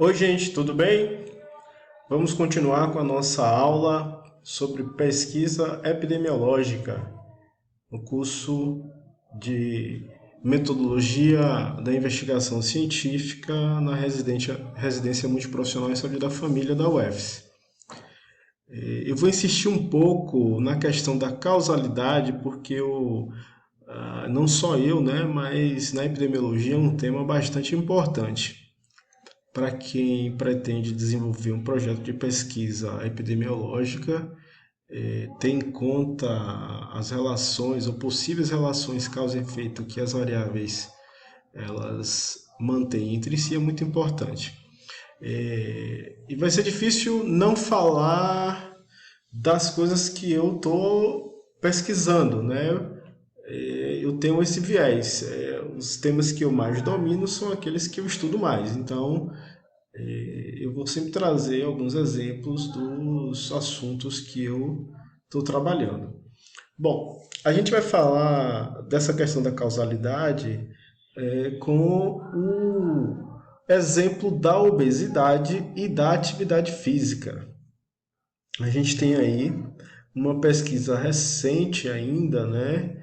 Oi, gente, tudo bem? Vamos continuar com a nossa aula sobre pesquisa epidemiológica, no curso de Metodologia da Investigação Científica na Residência Multiprofissional em Saúde da Família da UFS. Eu vou insistir um pouco na questão da causalidade, porque não só eu, né, mas na epidemiologia é um tema bastante importante para quem pretende desenvolver um projeto de pesquisa epidemiológica, ter em conta as relações ou possíveis relações causa e efeito que as variáveis elas mantêm entre si é muito importante. E vai ser difícil não falar das coisas que eu estou pesquisando, né? Eu tenho esse viés. Os temas que eu mais domino são aqueles que eu estudo mais. Então, eu vou sempre trazer alguns exemplos dos assuntos que eu estou trabalhando. Bom, a gente vai falar dessa questão da causalidade com o exemplo da obesidade e da atividade física. A gente tem aí uma pesquisa recente ainda, né,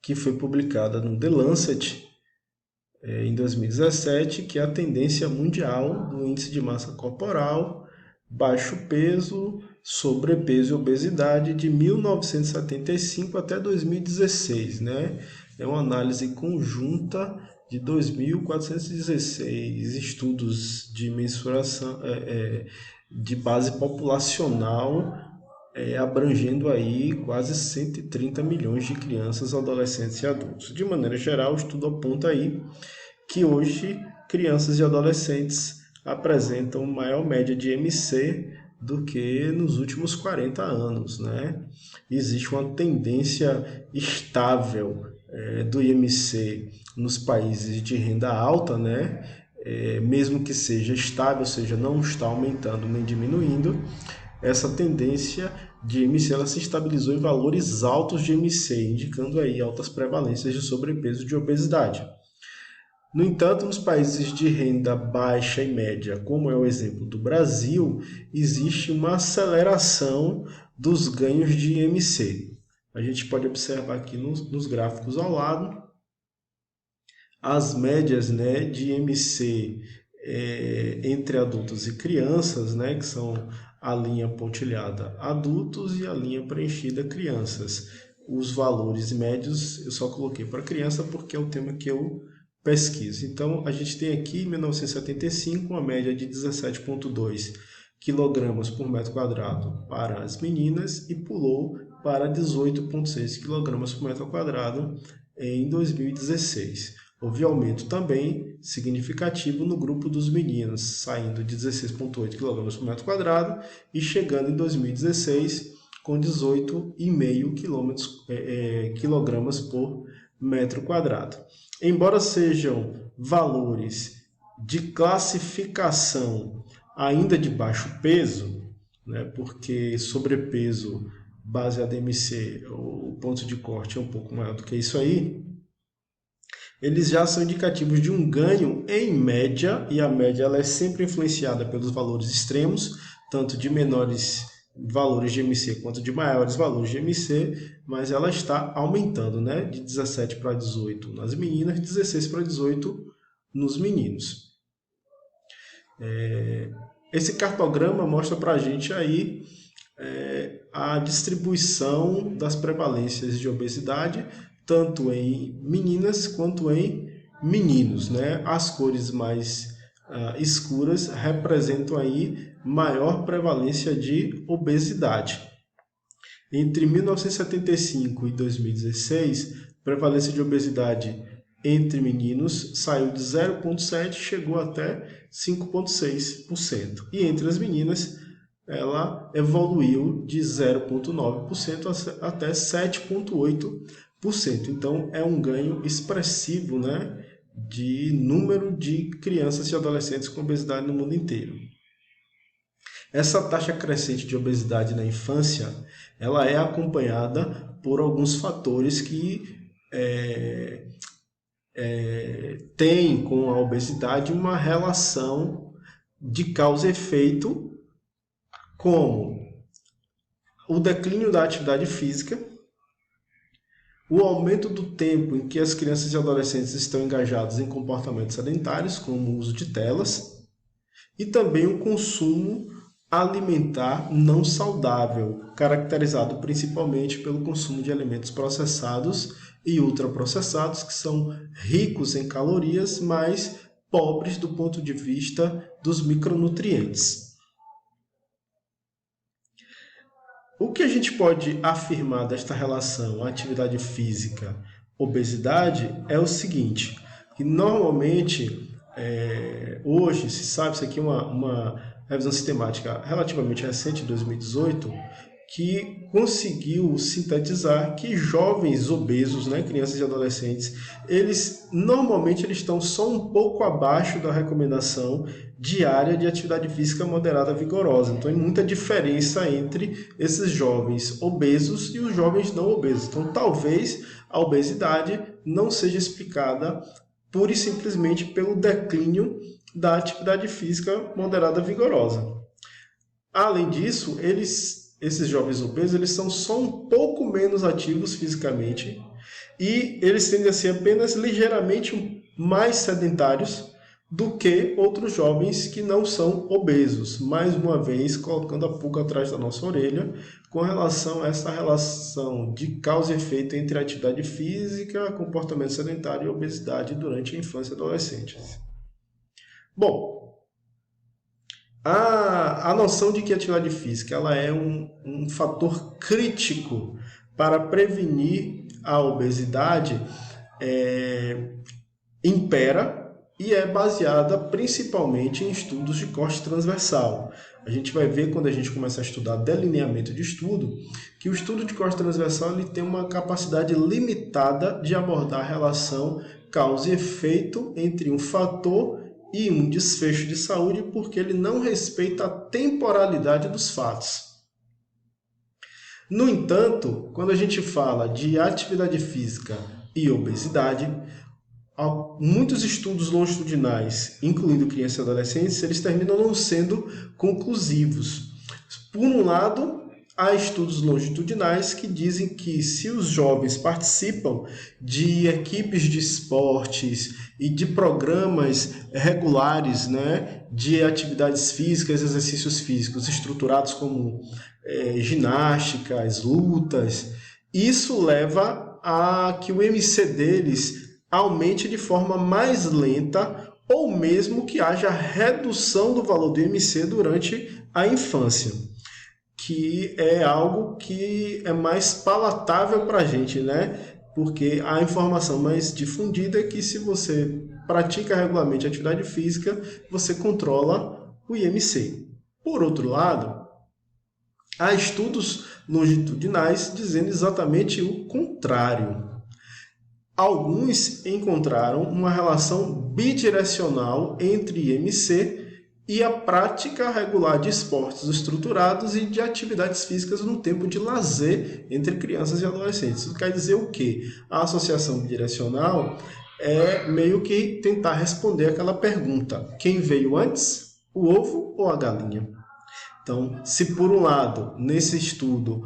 que foi publicada no The Lancet, em 2017, que é a tendência mundial do índice de massa corporal, baixo peso, sobrepeso e obesidade de 1975 até 2016, né? É uma análise conjunta de 2.416 estudos de mensuração de base populacional, abrangendo aí quase 130 milhões de crianças, adolescentes e adultos. De maneira geral, o estudo aponta aí que hoje crianças e adolescentes apresentam maior média de MC do que nos últimos 40 anos, né? Existe uma tendência estável do IMC nos países de renda alta, né? Mesmo que seja estável, ou seja, não está aumentando nem diminuindo, essa tendência de IMC ela se estabilizou em valores altos de IMC, indicando aí altas prevalências de sobrepeso e de obesidade. No entanto, nos países de renda baixa e média, como é o exemplo do Brasil, existe uma aceleração dos ganhos de IMC. A gente pode observar aqui nos gráficos ao lado as médias, né, de IMC entre adultos e crianças, né, que são a linha pontilhada adultos e a linha preenchida crianças. Os valores médios eu só coloquei para criança porque é o tema que eu pesquisa. Então, a gente tem aqui, em 1975, uma média de 17,2 kg por metro quadrado para as meninas e pulou para 18,6 kg por metro quadrado em 2016. Houve aumento também significativo no grupo dos meninos, saindo de 16,8 kg por metro quadrado e chegando em 2016 com 18,5 kg por metro quadrado. Embora sejam valores de classificação ainda de baixo peso, né, porque sobrepeso baseado em MC, o ponto de corte é um pouco maior do que isso aí, eles já são indicativos de um ganho em média, e a média ela é sempre influenciada pelos valores extremos, tanto de menores valores de MC quanto de maiores valores de MC, mas ela está aumentando, né? De 17 para 18 nas meninas, 16 para 18 nos meninos. Esse cartograma mostra para a gente aí a distribuição das prevalências de obesidade, tanto em meninas quanto em meninos, né? As cores mais escuras representam aí maior prevalência de obesidade. Entre 1975 e 2016, a prevalência de obesidade entre meninos saiu de 0,7% e chegou até 5,6%. E entre as meninas, ela evoluiu de 0,9% até 7,8%. Então, é um ganho expressivo, né, de número de crianças e adolescentes com obesidade no mundo inteiro. Essa taxa crescente de obesidade na infância, ela é acompanhada por alguns fatores que têm com a obesidade uma relação de causa e efeito, como o declínio da atividade física, o aumento do tempo em que as crianças e adolescentes estão engajados em comportamentos sedentários, como o uso de telas, e também o consumo alimentar não saudável, caracterizado principalmente pelo consumo de alimentos processados e ultraprocessados, que são ricos em calorias, mas pobres do ponto de vista dos micronutrientes. O que a gente pode afirmar desta relação atividade física, obesidade, é o seguinte, que normalmente, hoje, se sabe, isso aqui é uma revisão sistemática relativamente recente, de 2018, que conseguiu sintetizar que jovens obesos, né, crianças e adolescentes, normalmente eles estão só um pouco abaixo da recomendação diária de atividade física moderada vigorosa. Então, tem muita diferença entre esses jovens obesos e os jovens não obesos. Então, talvez a obesidade não seja explicada pura e simplesmente pelo declínio da atividade física moderada vigorosa. Além disso, esses jovens obesos, eles são só um pouco menos ativos fisicamente e eles tendem a ser apenas ligeiramente mais sedentários do que outros jovens que não são obesos. Mais uma vez, colocando a pulga atrás da nossa orelha com relação a essa relação de causa e efeito entre atividade física, comportamento sedentário e obesidade durante a infância e adolescência. Bom, a noção de que a atividade física ela é um fator crítico para prevenir a obesidade impera e é baseada principalmente em estudos de corte transversal. A gente vai ver quando a gente começa a estudar delineamento de estudo, que o estudo de corte transversal ele tem uma capacidade limitada de abordar a relação causa e efeito entre um fator e um desfecho de saúde, porque ele não respeita a temporalidade dos fatos. No entanto, quando a gente fala de atividade física e obesidade, muitos estudos longitudinais, incluindo crianças e adolescentes, eles terminam não sendo conclusivos. Por um lado, há estudos longitudinais que dizem que se os jovens participam de equipes de esportes e de programas regulares, né, de atividades físicas, exercícios físicos estruturados como ginásticas, lutas, isso leva a que o MC deles aumente de forma mais lenta ou mesmo que haja redução do valor do MC durante a infância, que é algo que é mais palatável para a gente, né? Porque a informação mais difundida é que se você pratica regularmente atividade física, você controla o IMC. Por outro lado, há estudos longitudinais dizendo exatamente o contrário. Alguns encontraram uma relação bidirecional entre IMC e a prática regular de esportes estruturados e de atividades físicas no tempo de lazer entre crianças e adolescentes. Isso quer dizer o quê? A associação bidirecional é meio que tentar responder aquela pergunta: quem veio antes, o ovo ou a galinha? Então, se por um lado, nesse estudo,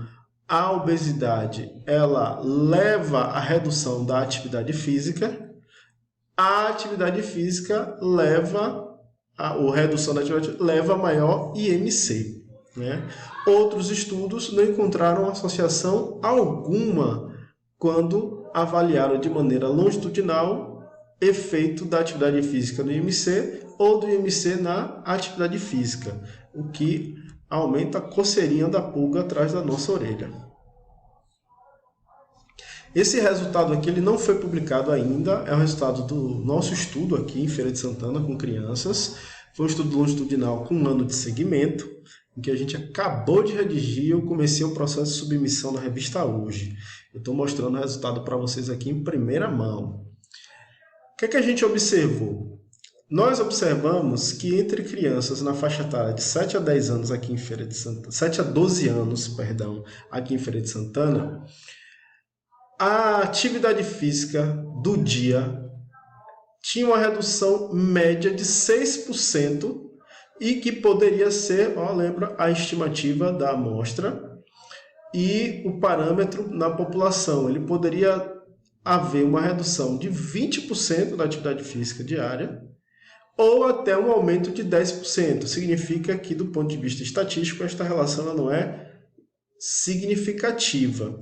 a obesidade ela leva à redução da atividade física, a atividade física redução da atividade leva a maior IMC. Né? Outros estudos não encontraram associação alguma quando avaliaram de maneira longitudinal efeito da atividade física no IMC ou do IMC na atividade física, o que aumenta a coceirinha da pulga atrás da nossa orelha. Esse resultado aqui ele não foi publicado ainda, é o resultado do nosso estudo aqui em Feira de Santana com crianças. Foi um estudo longitudinal com 1 ano de segmento, em que a gente acabou de redigir e eu comecei o processo de submissão na revista hoje. Eu estou mostrando o resultado para vocês aqui em primeira mão. O que é que a gente observou? Nós observamos que entre crianças na faixa etária de 7 a 10 anos aqui em Feira de Santana, 7 a 12 anos, perdão, aqui em Feira de Santana, a atividade física do dia tinha uma redução média de 6% e que poderia ser, lembra, a estimativa da amostra e o parâmetro na população. Ele poderia haver uma redução de 20% da atividade física diária ou até um aumento de 10%. Significa que, do ponto de vista estatístico, esta relação ela não é significativa.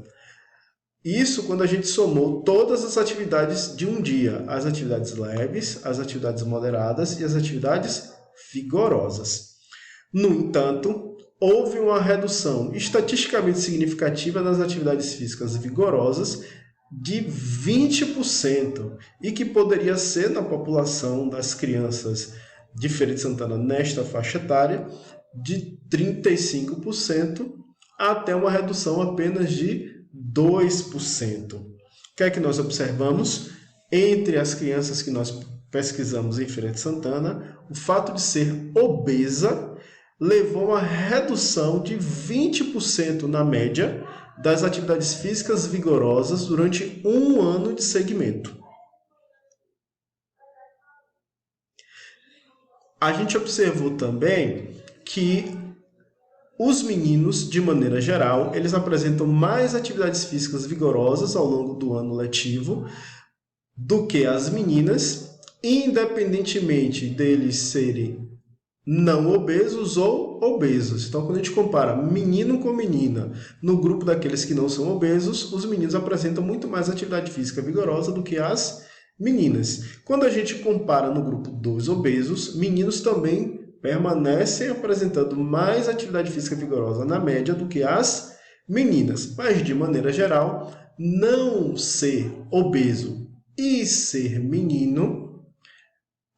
Isso quando a gente somou todas as atividades de um dia, as atividades leves, as atividades moderadas e as atividades vigorosas. No entanto, houve uma redução estatisticamente significativa das atividades físicas vigorosas de 20% e que poderia ser na população das crianças de Feira de Santana nesta faixa etária de 35% até uma redução apenas de 2%. O que é que nós observamos? Entre as crianças que nós pesquisamos em Feira de Santana, o fato de ser obesa levou a uma redução de 20% na média das atividades físicas vigorosas durante um ano de segmento. A gente observou também que os meninos, de maneira geral, eles apresentam mais atividades físicas vigorosas ao longo do ano letivo do que as meninas, independentemente deles serem não obesos ou obesos. Então, quando a gente compara menino com menina no grupo daqueles que não são obesos, os meninos apresentam muito mais atividade física vigorosa do que as meninas. Quando a gente compara no grupo dos obesos, meninos também permanecem apresentando mais atividade física vigorosa na média do que as meninas. Mas, de maneira geral, não ser obeso e ser menino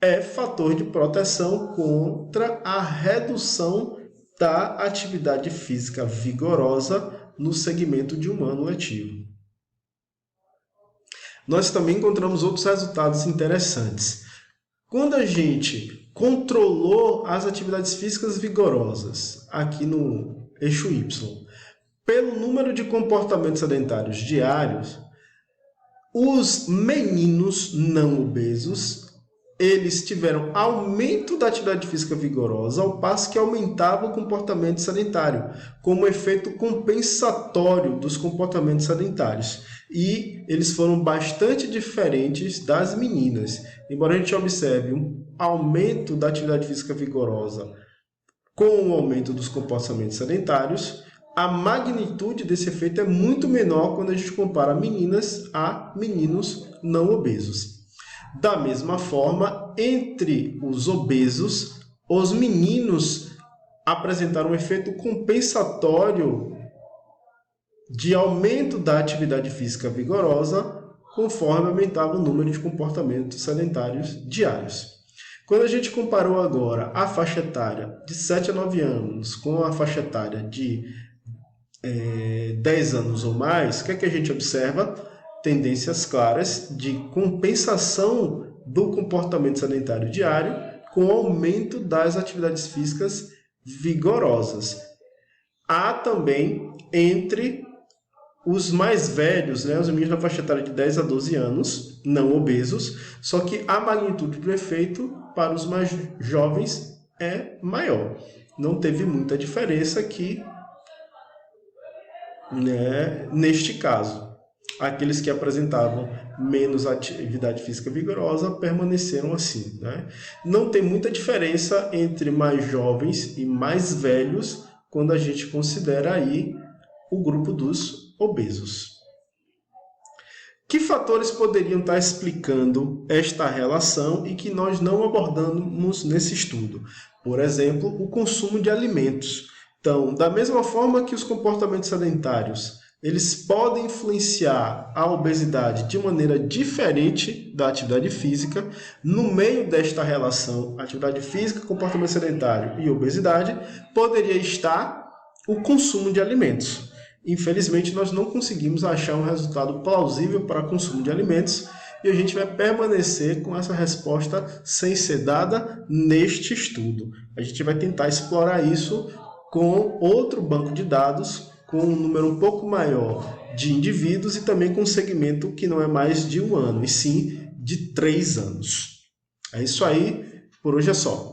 é fator de proteção contra a redução da atividade física vigorosa no segmento de um ano letivo. Nós também encontramos outros resultados interessantes. Quando a gente controlou as atividades físicas vigorosas aqui no eixo Y pelo número de comportamentos sedentários diários, os meninos não obesos eles tiveram aumento da atividade física vigorosa, ao passo que aumentava o comportamento sedentário, como efeito compensatório dos comportamentos sedentários. E eles foram bastante diferentes das meninas. Embora a gente observe um aumento da atividade física vigorosa com o aumento dos comportamentos sedentários, a magnitude desse efeito é muito menor quando a gente compara meninas a meninos não obesos. Da mesma forma, entre os obesos, os meninos apresentaram um efeito compensatório de aumento da atividade física vigorosa conforme aumentava o número de comportamentos sedentários diários. Quando a gente comparou agora a faixa etária de 7 a 9 anos com a faixa etária de 10 anos ou mais, o que é que a gente observa? Tendências claras de compensação do comportamento sedentário diário com o aumento das atividades físicas vigorosas. Há também entre os mais velhos, os meninos na faixa etária de 10 a 12 anos, não obesos, só que a magnitude do efeito para os mais jovens é maior. Não teve muita diferença aqui, neste caso. Aqueles que apresentavam menos atividade física vigorosa permaneceram assim. Não tem muita diferença entre mais jovens e mais velhos quando a gente considera aí o grupo dos obesos. Que fatores poderiam estar explicando esta relação e que nós não abordamos nesse estudo? Por exemplo, o consumo de alimentos. Então, da mesma forma que os comportamentos sedentários eles podem influenciar a obesidade de maneira diferente da atividade física. No meio desta relação, atividade física, comportamento sedentário e obesidade, poderia estar o consumo de alimentos. Infelizmente, nós não conseguimos achar um resultado plausível para consumo de alimentos e a gente vai permanecer com essa resposta sem ser dada neste estudo. A gente vai tentar explorar isso com outro banco de dados, com um número um pouco maior de indivíduos e também com um segmento que não é mais de 1 ano, e sim de 3 anos. É isso aí, por hoje é só.